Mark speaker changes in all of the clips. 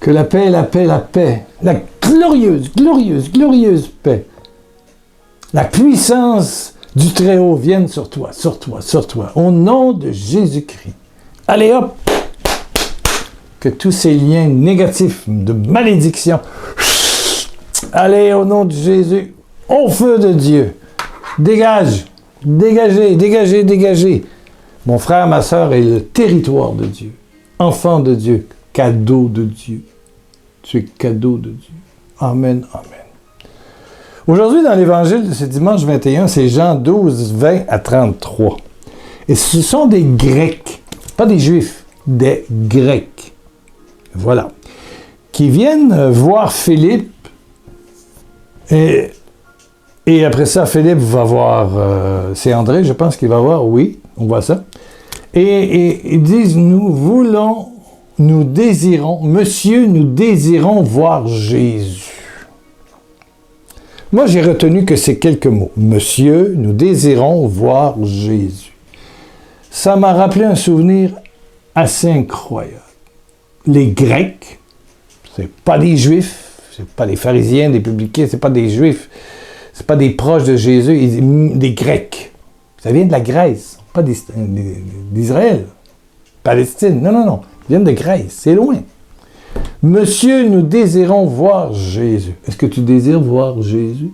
Speaker 1: Que la paix, la paix, la paix, la glorieuse, glorieuse, glorieuse paix, la puissance du Très-Haut vienne sur toi, sur toi, sur toi, au nom de Jésus-Christ. Allez hop! Que tous ces liens négatifs de malédiction, allez au nom de Jésus, au feu de Dieu, dégage, dégagez, dégagez, dégagez. Mon frère, ma sœur est le territoire de Dieu, enfant de Dieu, cadeau de Dieu. Tu es cadeau de Dieu. Amen, amen. Aujourd'hui, dans l'Évangile de ce dimanche 21, c'est Jean 12, 20 à 33. Et ce sont des Grecs, pas des Juifs, des Grecs. Voilà. Qui viennent voir Philippe. Et après ça, Philippe va voir... c'est André, je pense qu'il va voir. Oui, on voit ça. Et ils disent, nous désirons, monsieur, nous désirons voir Jésus. Moi, j'ai retenu que c'est quelques mots. Monsieur, nous désirons voir Jésus. Ça m'a rappelé un souvenir assez incroyable. Les Grecs, c'est pas des Juifs, c'est pas des pharisiens, des publicains, c'est pas des Juifs, c'est pas des proches de Jésus, des Grecs. Ça vient de la Grèce, pas d'Israël, Palestine, non, ils viennent de Grèce, c'est loin. Monsieur, nous désirons voir Jésus. Est-ce que tu désires voir Jésus?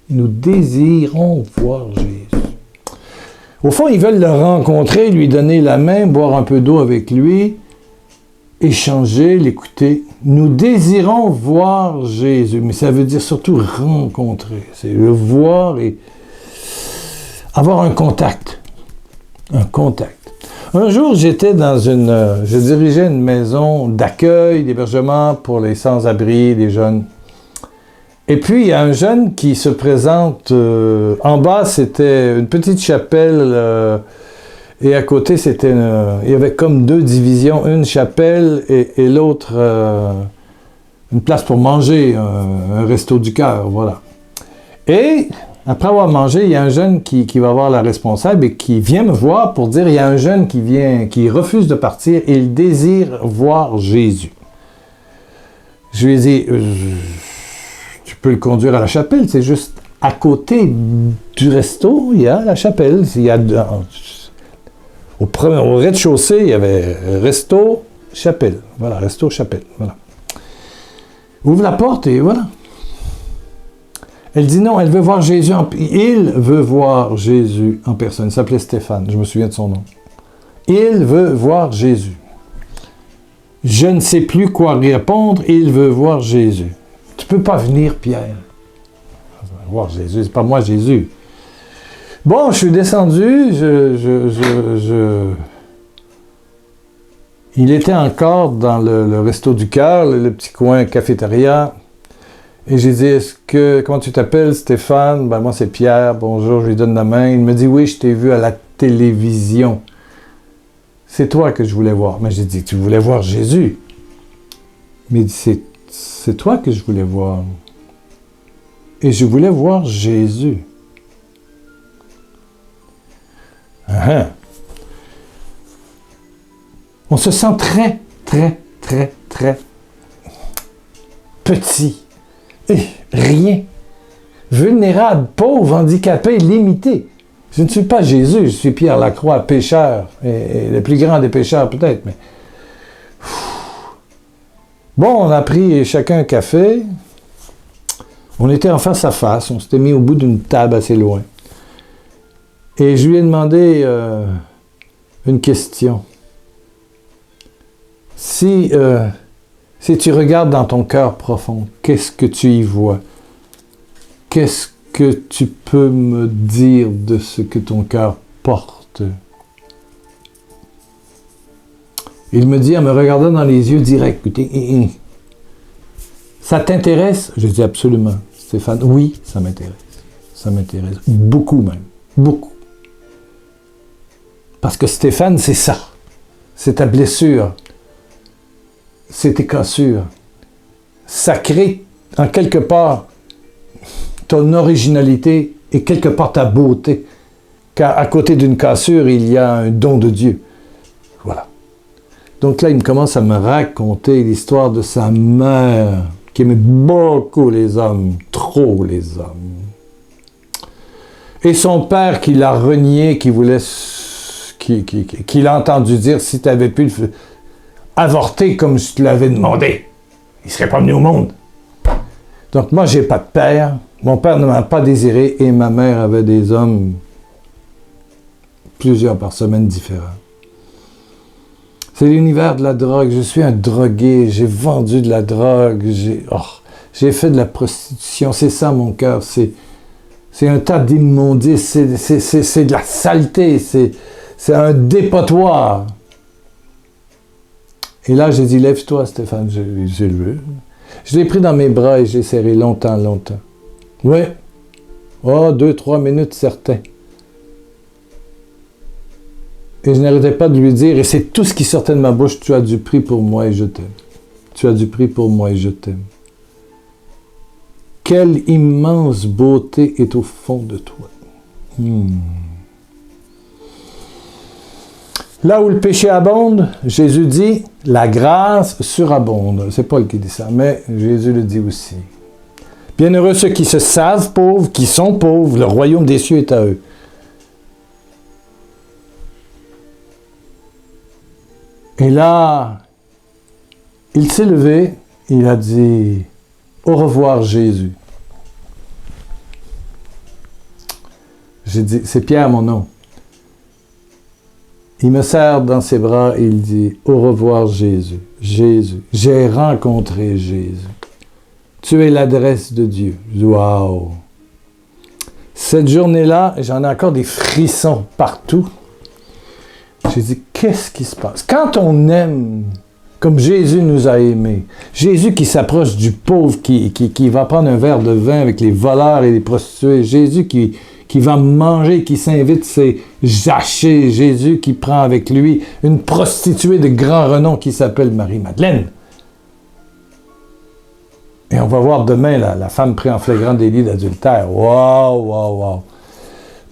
Speaker 1: Nous désirons voir Jésus. Au fond, ils veulent le rencontrer, lui donner la main, boire un peu d'eau avec lui, échanger, l'écouter. Nous désirons voir Jésus, mais ça veut dire surtout rencontrer. C'est le voir et avoir un contact. Un contact. Un jour, je dirigeais une maison d'accueil, d'hébergement pour les sans-abri, les jeunes. Et puis, il y a un jeune qui se présente. En bas, c'était une petite chapelle et à côté, il y avait comme deux divisions, une chapelle et l'autre, une place pour manger, un resto du cœur, voilà. Et après avoir mangé, il y a un jeune qui va voir la responsable et qui vient me voir pour dire, il y a un jeune qui refuse de partir et il désire voir Jésus. Je lui ai dit, tu peux le conduire à la chapelle, c'est juste à côté du resto, il y a la chapelle. Au rez-de-chaussée, il y avait resto, chapelle. Voilà, resto, chapelle. Voilà. Ouvre la porte et voilà. Elle dit non, elle veut voir Jésus. Il veut voir Jésus en personne. Il s'appelait Stéphane, je me souviens de son nom. Il veut voir Jésus. Je ne sais plus quoi répondre, il veut voir Jésus. Tu ne peux pas venir, Pierre. Voir Jésus, c'est pas moi Jésus. Bon, je suis descendu, il était encore dans le resto du cœur, le petit coin cafétéria. Et j'ai dit, comment tu t'appelles, Stéphane? Ben, moi, c'est Pierre. Bonjour, je lui donne la main. Il me dit, oui, je t'ai vu à la télévision. C'est toi que je voulais voir. Mais j'ai dit, tu voulais voir Jésus? Mais il dit, c'est toi que je voulais voir. Et je voulais voir Jésus. On se sent très, très, très, très petit. Rien. Vulnérable, pauvre, handicapé, limité. Je ne suis pas Jésus, je suis Pierre Lacroix, pécheur, et le plus grand des pécheurs peut-être, mais... Bon, on a pris chacun un café. On était en face à face, on s'était mis au bout d'une table assez loin. Et je lui ai demandé une question. Si tu regardes dans ton cœur profond, qu'est-ce que tu y vois? Qu'est-ce que tu peux me dire de ce que ton cœur porte? Il me dit, en me regardant dans les yeux directs, écoutez, ça t'intéresse? Je dis absolument, Stéphane, oui, ça m'intéresse. Ça m'intéresse, beaucoup même, beaucoup. Parce que Stéphane, c'est ça. C'est ta blessure. C'est tes cassures. Ça crée, en quelque part, ton originalité et quelque part ta beauté. Car à côté d'une cassure, il y a un don de Dieu. Voilà. Donc là, il me commence à me raconter l'histoire de sa mère, qui aimait beaucoup les hommes, trop les hommes. Et son père qui l'a renié, qui voulait, qui l'a entendu dire, si tu avais pu avorter comme je te l'avais demandé, il ne serait pas venu au monde. Donc moi, j'ai pas de père, mon père ne m'a pas désiré et ma mère avait des hommes, plusieurs par semaine différents. C'est l'univers de la drogue. Je suis un drogué. J'ai vendu de la drogue. J'ai fait de la prostitution. C'est ça, mon cœur. C'est un tas d'immondices. C'est de la saleté. C'est un dépotoir. Et là, j'ai dit, lève-toi, Stéphane. J'ai levé. Je l'ai pris dans mes bras et j'ai serré longtemps, longtemps. Oui. Oh, 2-3 minutes, certains. Et je n'arrêtais pas de lui dire, et c'est tout ce qui sortait de ma bouche, tu as du prix pour moi et je t'aime. Tu as du prix pour moi et je t'aime. Quelle immense beauté est au fond de toi. Là où le péché abonde, Jésus dit, la grâce surabonde. C'est Paul qui dit ça, mais Jésus le dit aussi. Bienheureux ceux qui se savent pauvres, qui sont pauvres, le royaume des cieux est à eux. Et là, il s'est levé, il a dit, au revoir Jésus. J'ai dit, c'est Pierre mon nom. Il me serre dans ses bras et il dit, au revoir Jésus. Jésus, j'ai rencontré Jésus. Tu es l'adresse de Dieu. Waouh! Cette journée-là, j'en ai encore des frissons partout. J'ai dit, qu'est-ce qui se passe? Quand on aime comme Jésus nous a aimés, Jésus qui s'approche du pauvre, qui va prendre un verre de vin avec les voleurs et les prostituées, Jésus qui va manger, qui s'invite ses jachers, Jésus qui prend avec lui une prostituée de grand renom qui s'appelle Marie-Madeleine. Et on va voir demain la femme prise en flagrant délit d'adultère. Waouh, waouh, waouh!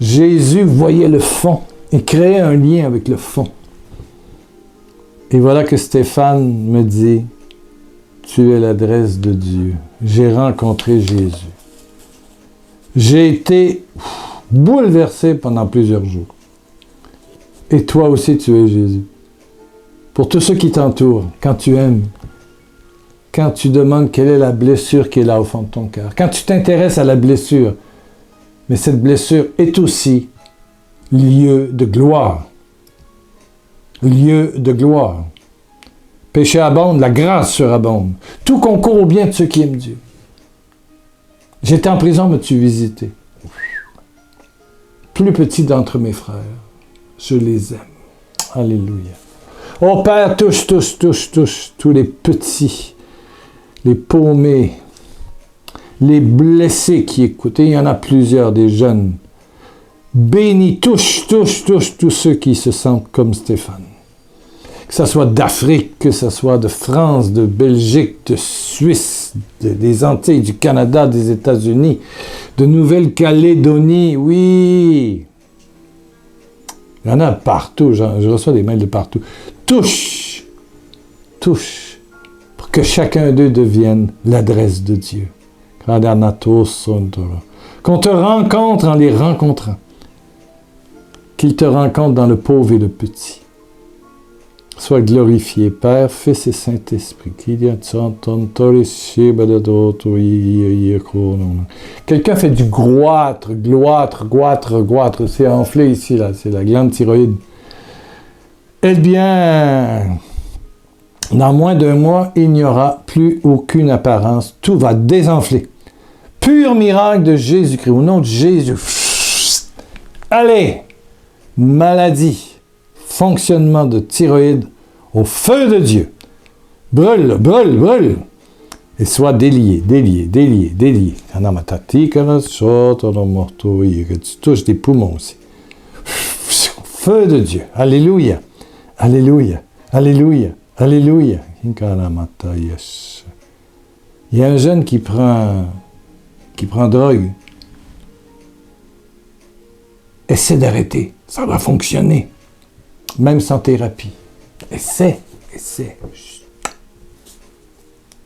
Speaker 1: Jésus voyait le fond. Et créer un lien avec le fond. Et voilà que Stéphane me dit, tu es l'adresse de Dieu. J'ai rencontré Jésus. J'ai été bouleversé pendant plusieurs jours. Et toi aussi, tu es Jésus. Pour tous ceux qui t'entourent, quand tu aimes, quand tu demandes quelle est la blessure qui est là au fond de ton cœur, quand tu t'intéresses à la blessure, mais cette blessure est aussi lieu de gloire. Lieu de gloire. Péché abonde, la grâce surabonde. Tout concourt au bien de ceux qui aiment Dieu. J'étais en prison, m'as-tu visité? Plus petit d'entre mes frères, je les aime. Alléluia. Oh Père, touche tous les petits, les paumés, les blessés qui écoutent. Et il y en a plusieurs, des jeunes. Bénis, touche tous ceux qui se sentent comme Stéphane. Que ce soit d'Afrique, que ce soit de France, de Belgique, de Suisse, des Antilles, du Canada, des États-Unis, de Nouvelle-Calédonie, oui. Il y en a partout, je reçois des mails de partout. Touche, pour que chacun d'eux devienne l'adresse de Dieu. Qu'on te rencontre en les rencontrant. Qu'il te rencontre dans le pauvre et le petit. Sois glorifié, Père, Fils et Saint-Esprit. Quelqu'un fait du gloître. C'est enflé ici, là. C'est la glande thyroïde. Eh bien, dans moins d'un mois, il n'y aura plus aucune apparence. Tout va désenfler. Pur miracle de Jésus-Christ. Au nom de Jésus. Allez! Maladie, fonctionnement de thyroïde, au feu de Dieu. Brûle. Et sois délié. Que tu touches des poumons aussi. Feu de Dieu. Alléluia. Il y a un jeune qui prend drogue. Essaie d'arrêter. Ça va fonctionner. Même sans thérapie. Essaie. c'est